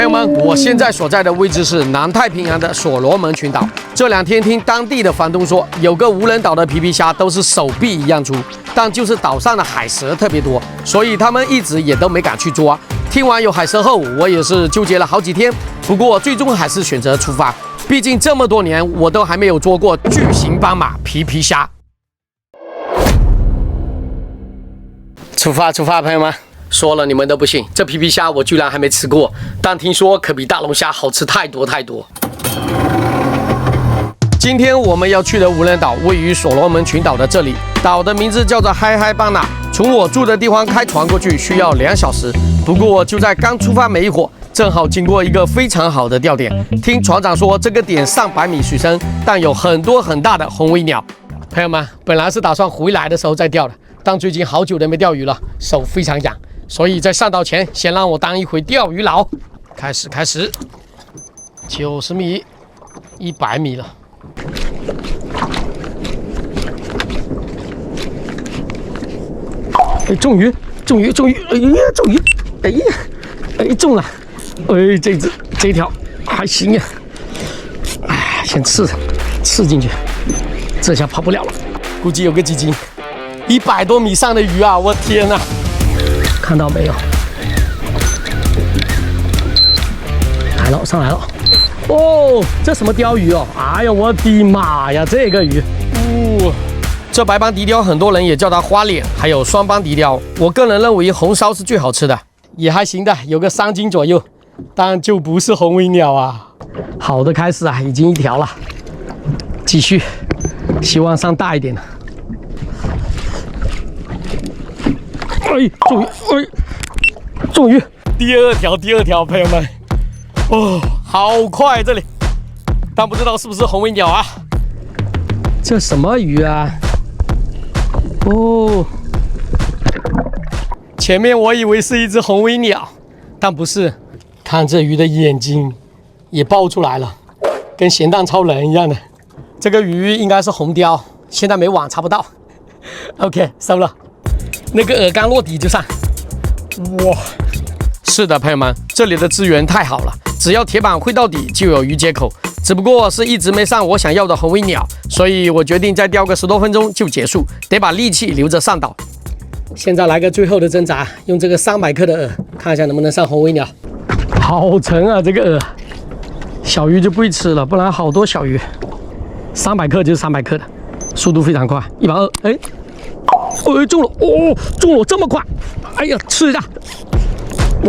朋友们，我现在所在的位置是南太平洋的所罗门群岛。这2天听当地的房东说，有个无人岛的皮皮虾都是手臂一样粗，但就是岛上的海蛇特别多，所以他们一直也都没敢去抓。听完有海蛇后，我也是纠结了好几天，不过最终还是选择出发。毕竟这么多年，我都还没有捉过巨型斑马皮皮虾。出发，朋友们！说了你们都不信，这皮皮虾我居然还没吃过，但听说可比大龙虾好吃太多。今天我们要去的无人岛位于所罗门群岛的这里，岛的名字叫做嗨嗨巴纳。从我住的地方开船过去需要2小时，不过就在刚出发没一会儿，正好经过一个非常好的钓点。听船长说，这个点上百米水深，但有很多很大的红尾鸟。朋友们，本来是打算回来的时候再钓的，但最近好久都没钓鱼了，手非常痒。所以在上岛前，先让我当一回钓鱼佬。开始，90米，100米了。哎，中鱼！哎呀，中鱼！哎，中了！哎，这条还行呀。哎，先刺进去，这下跑不了了。估计有个几斤，100多米上的鱼啊！我天哪！看到没有？上来了！哦，这什么鲷鱼哦？哎呀，我的妈呀，这个鱼！这白斑笛鲷很多人也叫它花脸，还有双斑笛鲷。我个人认为红烧是最好吃的，也还行的，有个3斤左右，但就不是红尾鸟啊。好的开始啊，已经1条了，继续，希望上大一点的。哎，中鱼！第二条，朋友们，哦，好快这里，但不知道是不是红尾鸟啊？这什么鱼啊？哦，前面我以为是一只红尾鸟，但不是，看这鱼的眼睛也爆出来了，跟咸蛋超人一样的。这个鱼应该是红鲷，现在没网查不到。OK， 收了。那个饵刚落底就上，哇！是的，朋友们，这里的资源太好了，只要铁板挥到底就有鱼接口。只不过是一直没上我想要的红尾鸟，所以我决定再钓个10多分钟就结束，得把力气留着上岛。现在来个最后的挣扎，用这个300克的饵，看一下能不能上红尾鸟。好沉啊，这个饵，小鱼就不会吃了，不然好多小鱼。300克就是300克的，速度非常快，120，哎。中了！哦，中了这么快！哎呀，吃一下！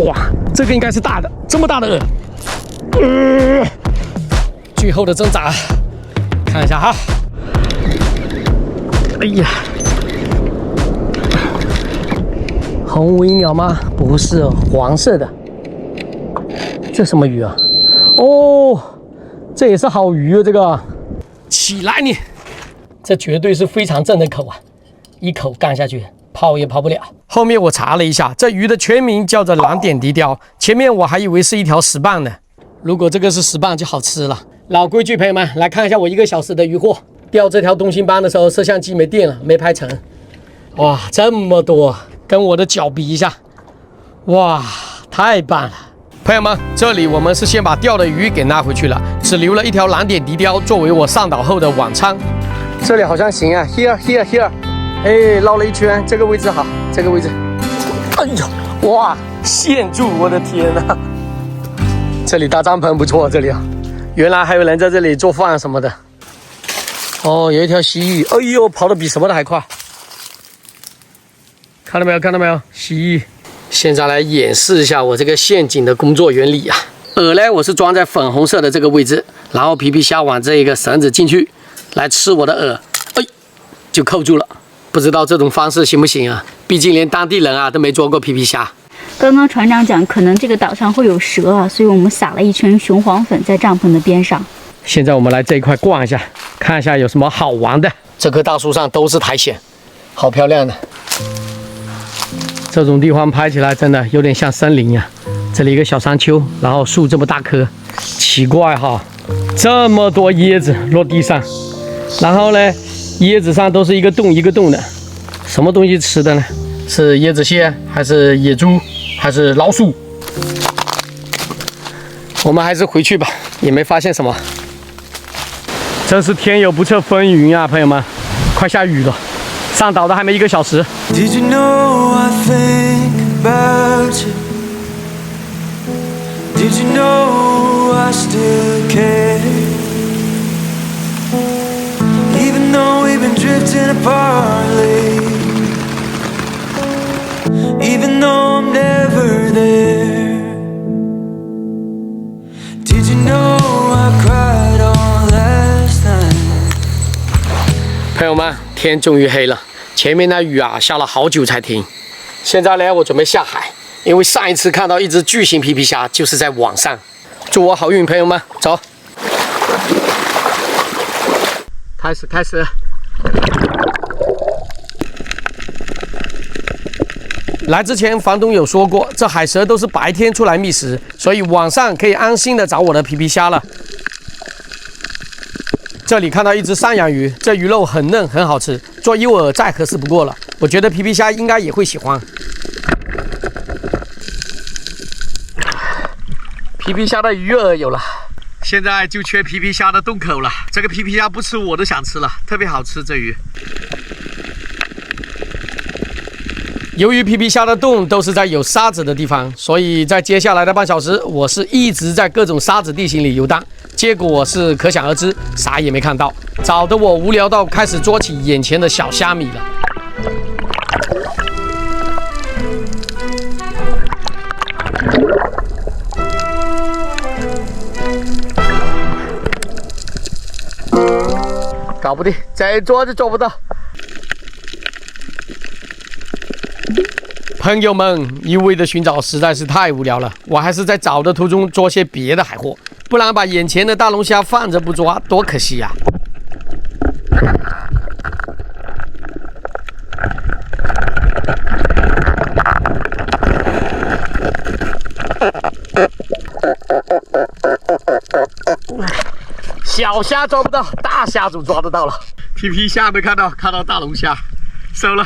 哇，这个应该是大的，这么大的饵。最后的挣扎，看一下哈。哎呀，红尾鸟吗？不是，黄色的。这什么鱼啊？哦，这也是好鱼啊！这个，起来你！这绝对是非常正的口啊！一口干下去，泡也泡不了。后面我查了一下，这鱼的全名叫做蓝点笛鲷。前面我还以为是一条石蚌呢，如果这个是石蚌就好吃了。老规矩，朋友们，来看一下我1个小时的渔获。钓这条东星斑的时候，摄像机没电了，没拍成。哇，这么多，跟我的脚比一下，哇，太棒了！朋友们，这里我们是先把钓的鱼给拿回去了，只留了一条蓝点笛鲷作为我上岛后的晚餐。这里好像行啊 ，here。哎，绕了一圈，这个位置好，这个位置。哎呀，哇，陷住！我的天哪！这里搭帐篷不错，这里啊，原来还有人在这里做饭什么的。哦，有一条蜥蜴，哎呦，跑得比什么的还快。看到没有？蜥蜴。现在来演示一下我这个陷阱的工作原理啊。饵呢，我是装在粉红色的这个位置，然后皮皮虾往这一个绳子进去，来吃我的饵，哎，就扣住了。不知道这种方式行不行啊？毕竟连当地人啊都没捉过皮皮虾。刚刚船长讲，可能这个岛上会有蛇啊，所以我们撒了一圈雄黄粉在帐篷的边上。现在我们来这一块逛一下，看一下有什么好玩的。这棵大树上都是苔藓，好漂亮的。这种地方拍起来真的有点像森林呀。这里一个小山丘，然后树这么大棵，奇怪哈，这么多椰子落地上，然后呢？椰子上都是一个洞一个洞的，什么东西吃的呢？是椰子蟹，还是野猪，还是老鼠？我们还是回去吧，也没发现什么。真是天有不测风云啊，朋友们，快下雨了，上岛的还没1个小时。Did you know I think about you? Did you know I still care? Even though we've been drifting apart lately, even though I'm never there. Did you know I cried all last night? 朋友们，天终于黑了，前面那雨啊下了好久才停。现在呢，我准备下海，因为上一次看到一只巨型皮皮虾就是在网上。祝我好运，朋友们，走。开始。来之前，房东有说过，这海蛇都是白天出来觅食，所以晚上可以安心的找我的皮皮虾了。这里看到一只山羊鱼，这鱼肉很嫩，很好吃，做诱饵再合适不过了。我觉得皮皮虾应该也会喜欢。皮皮虾的鱼饵有了，现在就缺皮皮虾的洞口了。这个皮皮虾不吃我都想吃了，特别好吃这鱼。由于皮皮虾的洞都是在有沙子的地方，所以在接下来的半小时，我是一直在各种沙子地形里游荡，结果是可想而知，啥也没看到，找得我无聊到开始捉起眼前的小虾米了。搞不定，再捉就捉不到。朋友们，一味的寻找实在是太无聊了，我还是在找的途中捉些别的海货，不然把眼前的大龙虾放着不抓，多可惜呀！小虾抓不到，大虾总抓得到了。皮皮虾没看到，看到大龙虾，收了。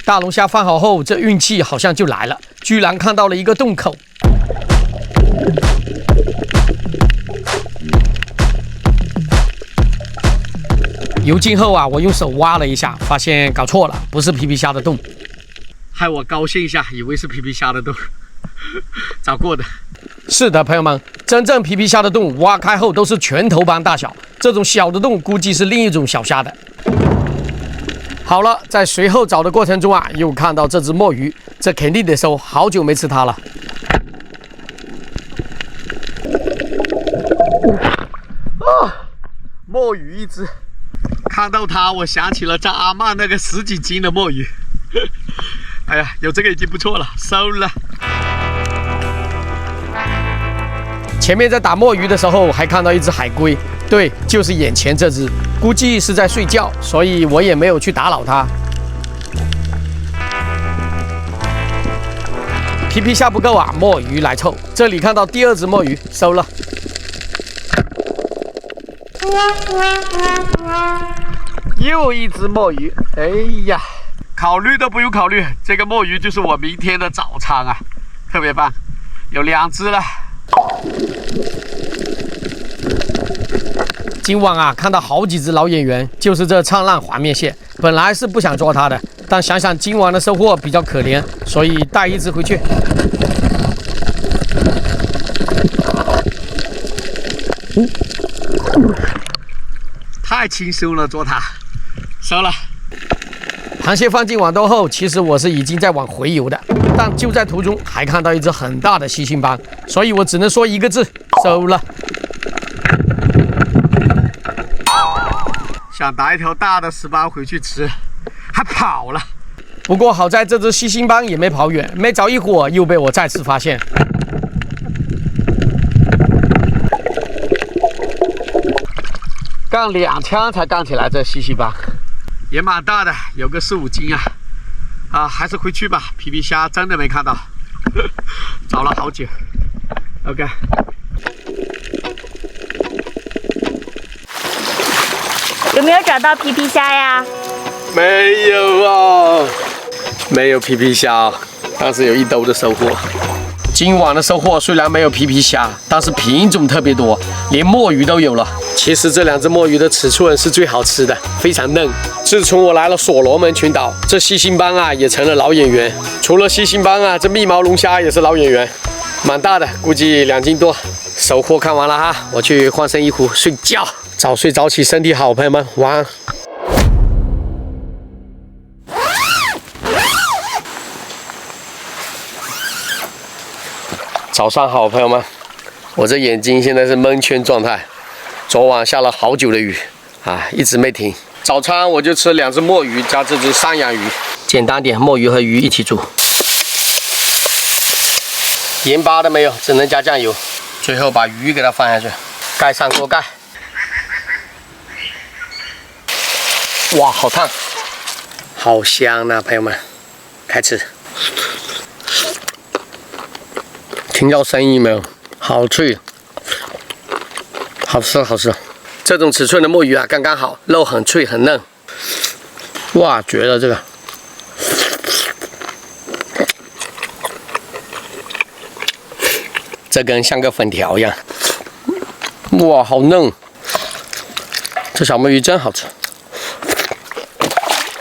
大龙虾放好后，这运气好像就来了，居然看到了一个洞口。游进后啊，我用手挖了一下，发现搞错了，不是皮皮虾的洞，害我高兴一下，以为是皮皮虾的洞，找过的。是的，朋友们，真正皮皮虾的洞挖开后都是拳头般大小，这种小的洞估计是另一种小虾的。好了，在随后找的过程中啊，又看到这只墨鱼，这肯定得收，好久没吃它了。墨鱼一只，看到它，我想起了张阿曼那个10几斤的墨鱼。哎呀，有这个已经不错了，收了。前面在打墨鱼的时候，还看到一只海龟，对，就是眼前这只，估计是在睡觉，所以我也没有去打扰它。皮皮虾不够啊，墨鱼来凑。这里看到第2只墨鱼，收了。又一只墨鱼，哎呀，考虑都不用考虑，这个墨鱼就是我明天的早餐啊，特别棒，有2只了。今晚啊，看到好几只老演员，就是这灿烂环面蟹。本来是不想捉它的，但想想今晚的收获比较可怜，所以带1只回去。太轻松了，捉它，收了。螃蟹放进网兜后，其实我是已经在往回游的，但就在途中还看到一只很大的吸星斑，所以我只能说1个字：收了。想拿一条大的石斑回去吃，还跑了。不过好在这只吸星斑也没跑远，没找一会儿又被我再次发现。干2枪才干起来，这吸星斑也蛮大的，有个4、5斤啊！啊，还是回去吧，皮皮虾真的没看到，找了好久。OK。有没有找到皮皮虾呀？没有啊，没有皮皮虾，但是有1兜的收获。今晚的收获虽然没有皮皮虾，但是品种特别多，连墨鱼都有了。其实这2只墨鱼的尺寸是最好吃的，非常嫩。自从我来了所罗门群岛，这细心帮啊也成了老演员。除了细心帮啊，这密毛龙虾也是老演员，蛮大的，估计2斤多。收获看完了哈，我去换身衣服睡觉，早睡早起身体好，朋友们晚安。早上好，朋友们，我这眼睛现在是蒙圈状态，昨晚下了好久的雨啊，一直没停。早餐我就吃2只墨鱼加这只山羊鱼，简单点，墨鱼和鱼一起煮。盐巴都没有，只能加酱油。最后把鱼给它放下去，盖上锅盖。哇，好烫，好香呐，朋友们，开吃。听到声音没有？好脆，好吃好吃。这种尺寸的墨鱼啊，刚刚好，肉很脆很嫩。哇，绝了这个！这根像个粉条一样。哇，好嫩！这小墨鱼真好吃。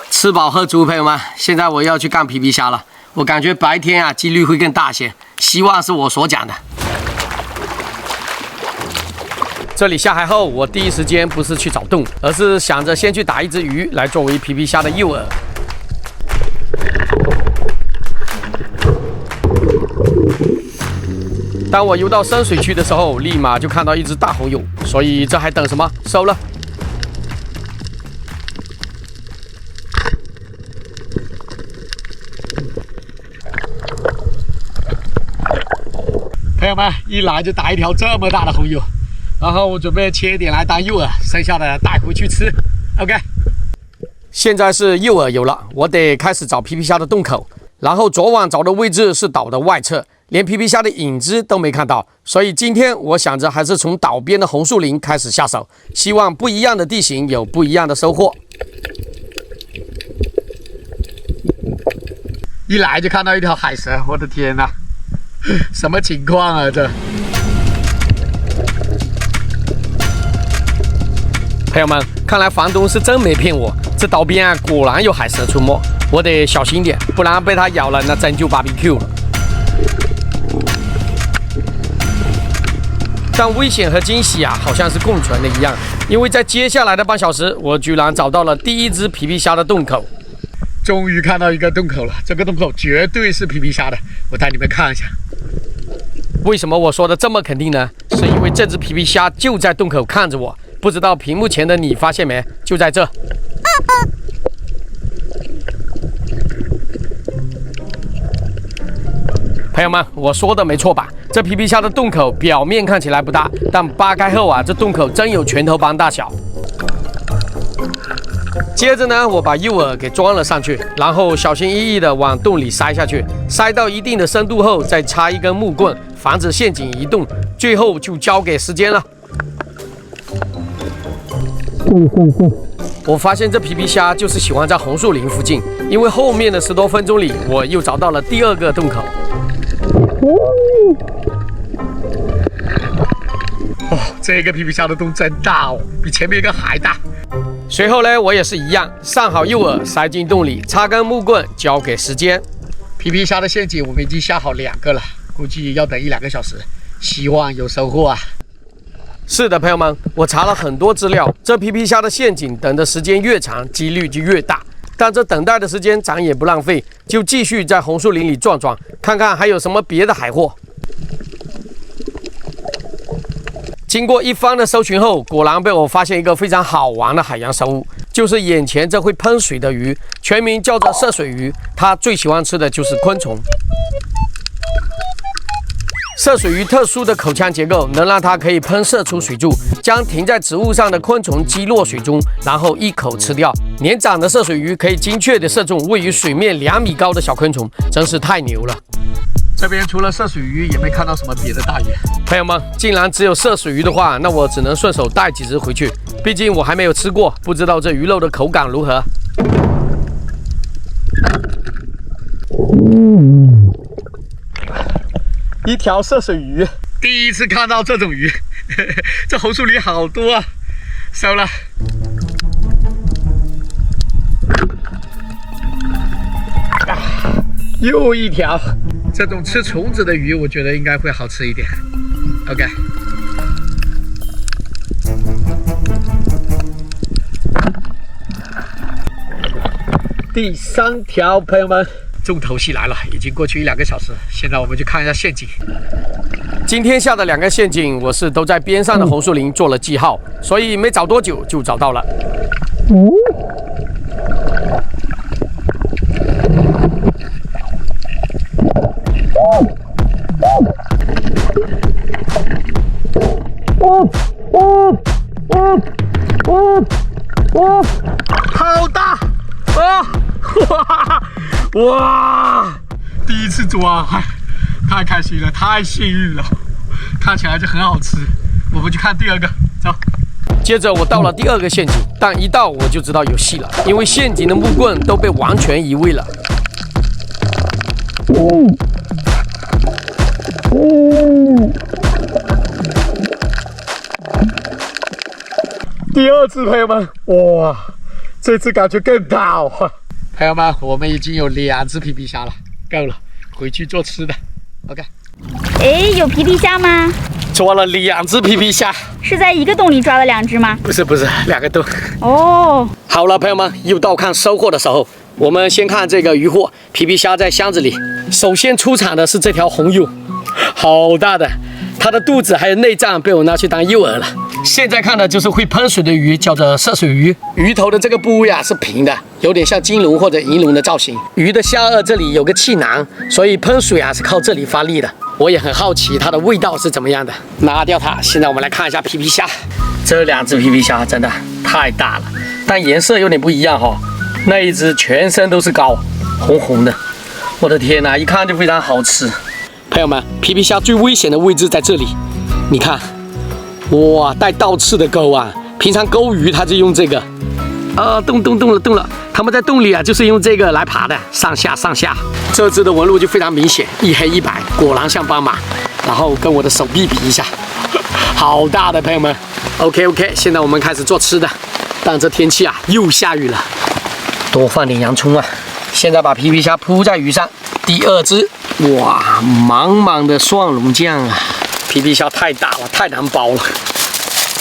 吃饱喝足，朋友们，现在我要去干皮皮虾了。我感觉白天啊，几率会更大些。希望是我所讲的。这里下海后，我第一时间不是去找洞，而是想着先去打一只鱼来作为皮皮虾的诱饵。当我游到深水区的时候，立马就看到一只大红蛹，所以这还等什么？收了。朋友们，一来就打一条这么大的红蛹，然后我准备切一点来当诱饵，剩下的带回去吃。OK， 现在是诱饵有了，我得开始找皮皮虾的洞口。然后昨晚找的位置是岛的外侧，连皮皮虾的影子都没看到，所以今天我想着还是从岛边的红树林开始下手，希望不一样的地形有不一样的收获。一来就看到一条海蛇，我的天哪！什么情况啊这？朋友们，看来房东是真没骗我，这岛边啊果然有海蛇出没，我得小心点，不然被它咬了那真就 BBQ 了。但危险和惊喜啊好像是共存的一样，因为在接下来的半小时，我居然找到了第一只皮皮虾的洞口。终于看到一个洞口了，这个洞口绝对是皮皮虾的，我带你们看一下。为什么我说的这么肯定呢？是因为这只皮皮虾就在洞口看着我，不知道屏幕前的你发现没？就在这。朋友们，我说的没错吧？这皮皮虾的洞口表面看起来不大，但扒开后啊，这洞口真有拳头般大小。接着呢，我把诱饵给装了上去，然后小心翼翼地往洞里塞下去，塞到一定的深度后，再插一根木棍，防止陷阱移动。最后就交给时间了。我发现这皮皮虾就是喜欢在红树林附近，因为后面的10多分钟里，我又找到了第2个洞口。哦，这个皮皮虾的洞真大哦，比前面一个还大。随后呢，我也是一样，上好诱饵，塞进洞里，插根木棍，交给时间。皮皮虾的陷阱我们已经下好2个了，估计要等1-2个小时，希望有收获啊。是的，朋友们，我查了很多资料，这皮皮虾的陷阱等的时间越长，几率就越大。但这等待的时间咱也不浪费，就继续在红树林里转转，看看还有什么别的海货。经过一番的搜寻后，果然被我发现一个非常好玩的海洋生物，就是眼前这会喷水的鱼，全名叫做涉水鱼。它最喜欢吃的就是昆虫。涉水鱼特殊的口腔结构能让它可以喷射出水柱，将停在植物上的昆虫击落水中，然后一口吃掉。年长的涉水鱼可以精确地射中位于水面2米高的小昆虫，真是太牛了。这边除了涉水鱼，也没看到什么别的大鱼。朋友们，既然只有涉水鱼的话，那我只能顺手带几只回去，毕竟我还没有吃过，不知道这鱼肉的口感如何。一条涉水鱼，第一次看到这种鱼，这红树林好多啊，收了。又一条，这种吃虫子的鱼，我觉得应该会好吃一点。OK。第3条，朋友们，重头戏来了，已经过去1-2个小时，现在我们去看一下陷阱。今天下的2个陷阱，我是都在边上的红树林做了记号，所以没找多久就找到了。好大！哇！第一次抓，太开心了，太幸运了，看起来就很好吃。我们去看第2个，走。接着我到了第2个陷阱，但一到我就知道有戏了，因为陷阱的木棍都被完全移位了。第2次，朋友们，哇，这次感觉更大哦！朋友们，我们已经有2只皮皮虾了，够了，回去做吃的。OK。哎，有皮皮虾吗？抓了2只皮皮虾，是在一个洞里抓了2只吗？不是，2个洞。哦，好了，朋友们，又到看收获的时候。我们先看这个渔获，皮皮虾在箱子里。首先出场的是这条红鼬，好大的，它的肚子还有内脏被我拿去当诱饵了。现在看的就是会喷水的鱼，叫做涉水鱼。鱼头的这个部位啊是平的，有点像金龙或者银龙的造型。鱼的下颚这里有个气囊，所以喷水啊是靠这里发力的。我也很好奇它的味道是怎么样的。拿掉它，现在我们来看一下皮皮虾。这2只皮皮虾真的太大了，但颜色有点不一样哈。那一只全身都是膏，红红的，我的天哪，一看就非常好吃。朋友们，皮皮虾最危险的位置在这里，你看，哇，带倒刺的钩啊！平常钩鱼它就用这个，动了，他们在洞里啊就是用这个来爬的，上下。这只的纹路就非常明显，一黑一白，果然像斑马。然后跟我的手臂比一下，好大的朋友们。OK， 现在我们开始做吃的，但这天气啊又下雨了。多放点洋葱啊！现在把皮皮虾铺在鱼上。第2只，哇，满满的蒜蓉酱啊！皮皮虾太大了，太难包了，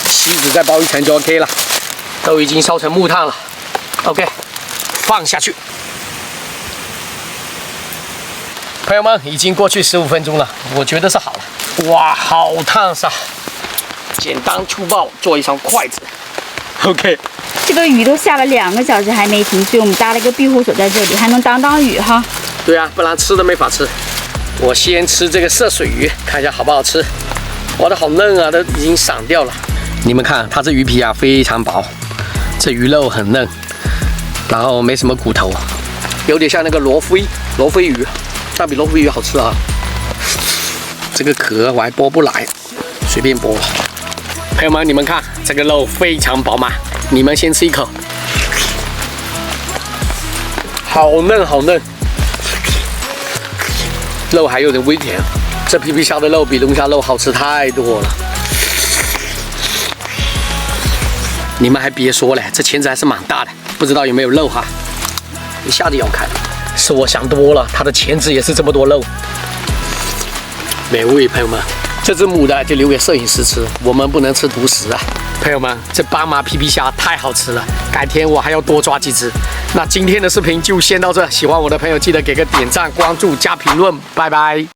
锡纸再包1层就 OK 了。都已经烧成木炭了 ，OK， 放下去。朋友们，已经过去15分钟了，我觉得是好了。哇，好烫噻！简单粗暴，做一双筷子。OK。这个雨都下了2个小时还没停，所以我们搭了一个庇护所在这里，还能挡雨哈。对啊，不然吃都没法吃。我先吃这个涉水鱼，看一下好不好吃。哇，它好嫩啊，都已经散掉了。你们看，它这鱼皮啊非常薄，这鱼肉很嫩，然后没什么骨头，有点像那个罗非鱼，但比罗非鱼好吃啊。这个壳我还剥不来，随便剥了。朋友们，你们看这个肉非常饱满，你们先吃一口，好嫩，肉还有点微甜。这皮皮虾的肉比龙虾肉好吃太多了。你们还别说嘞，这钳子还是蛮大的，不知道有没有肉哈？一下子咬开了，是我想多了，它的钳子也是这么多肉，美味，朋友们。这只母的就留给摄影师吃，我们不能吃独食啊！朋友们，这斑马皮皮虾太好吃了，改天我还要多抓几只。那今天的视频就先到这，喜欢我的朋友记得给个点赞、关注、加评论，拜拜。